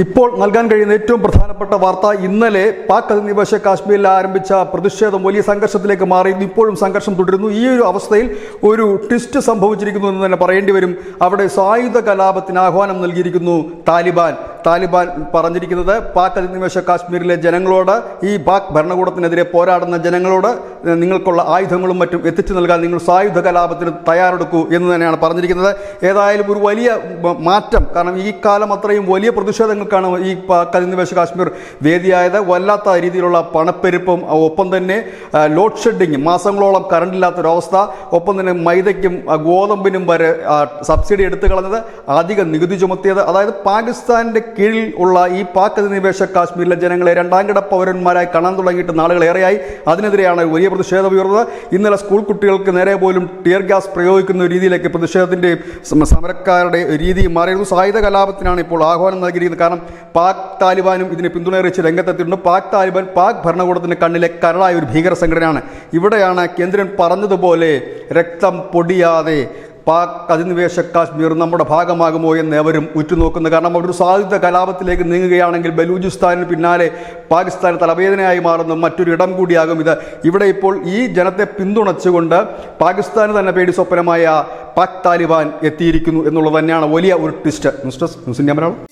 ഇപ്പോൾ നൽകാൻ കഴിയുന്ന ഏറ്റവും പ്രധാനപ്പെട്ട വാർത്ത, ഇന്നലെ പാക് അധിനിവേശ കാശ്മീരിൽ ആരംഭിച്ച പ്രതിഷേധം വലിയ സംഘർഷത്തിലേക്ക് മാറിയിരുന്നു. ഇപ്പോഴും സംഘർഷം തുടരുന്നു. ഈ ഒരു അവസ്ഥയിൽ ഒരു ട്വിസ്റ്റ് സംഭവിച്ചിരിക്കുന്നു എന്ന് തന്നെ പറയേണ്ടി വരും. അവിടെ സായുധ കലാപത്തിന് ആഹ്വാനം നൽകിയിരിക്കുന്നു താലിബാൻ പറഞ്ഞിരിക്കുന്നത് പാക് അധിനിവേശ കാശ്മീരിലെ ജനങ്ങളോട്, ഈ പാക് ഭരണകൂടത്തിനെതിരെ പോരാടുന്ന ജനങ്ങളോട് നിങ്ങൾക്കുള്ള ആയുധങ്ങളും മറ്റും എത്തിച്ചു നൽകാൻ നിങ്ങൾ സായുധ കലാപത്തിന് തയ്യാറെടുക്കൂ എന്ന് തന്നെയാണ് പറഞ്ഞിരിക്കുന്നത്. ഏതായാലും ഒരു വലിയ മാറ്റം, കാരണം ഈ കാലം അത്രയും വലിയ പ്രതിഷേധങ്ങൾക്കാണ് ഈ പാക് അധിനിവേശ കാശ്മീർ വേദിയായത്. വല്ലാത്ത രീതിയിലുള്ള പണപ്പെരുപ്പും ഒപ്പം തന്നെ ലോഡ് ഷെഡിങ്, മാസങ്ങളോളം കറണ്ടില്ലാത്തൊരവസ്ഥ, ഒപ്പം തന്നെ മൈദയ്ക്കും ഗോതമ്പിനും വരെ സബ്സിഡി എടുത്തു കളഞ്ഞത്, അധിക നികുതി ചുമത്തിയത്, അതായത് പാകിസ്ഥാന്റെ കീഴിൽ ഉള്ള ഈ പാക് അധിനിവേശ കാശ്മീരിലെ ജനങ്ങളെ രണ്ടാംകിട പൗരന്മാരായി കാണാൻ തുടങ്ങിയിട്ട് നാളുകളേറെയായി. അതിനെതിരെയാണ് വലിയ പ്രതിഷേധം ഉയർന്നത്. ഇന്നലെ സ്കൂൾ കുട്ടികൾക്ക് നേരെ പോലും ടിയർ ഗ്യാസ് പ്രയോഗിക്കുന്ന രീതിയിലേക്ക് പ്രതിഷേധത്തിന്റെ സമരക്കാരുടെ രീതി മാറിയിരുന്നു. സായുധ കലാപത്തിനാണ് ഇപ്പോൾ ആഹ്വാനം നൽകിയിരിക്കുന്നത്. കാരണം പാക് താലിബാനും ഇതിനെ പിന്തുണയറിയിച്ച് രംഗത്തെത്തിയിട്ടുണ്ട്. പാക് താലിബാൻ പാക് ഭരണകൂടത്തിന്റെ കണ്ണിലെ കരളായ ഒരു ഭീകര സംഘടനയാണ്. ഇവിടെയാണ് കേന്ദ്രൻ പറഞ്ഞതുപോലെ രക്തം പൊടിയാതെ പാക് അധിനിവേശ കാശ്മീർ നമ്മുടെ ഭാഗമാകുമോ എന്ന് അവരും ഉറ്റുനോക്കുന്നത്. കാരണം അവർ ഒരു സായുധ കലാപത്തിലേക്ക് നീങ്ങുകയാണെങ്കിൽ ബലൂചിസ്ഥാനിന് പിന്നാലെ പാകിസ്ഥാൻ തലവേദനയായി മാറുന്ന മറ്റൊരു ഇടം കൂടിയാകും ഇത്. ഇവിടെ ഇപ്പോൾ ഈ ജനത്തെ പിന്തുണച്ചുകൊണ്ട് പാകിസ്ഥാന് തന്നെ പേടി സ്വപ്നമായ പാക് താലിബാൻ എത്തിയിരിക്കുന്നു എന്നുള്ളത് തന്നെയാണ് വലിയ ഒരു twist. News desk news India Malayalam.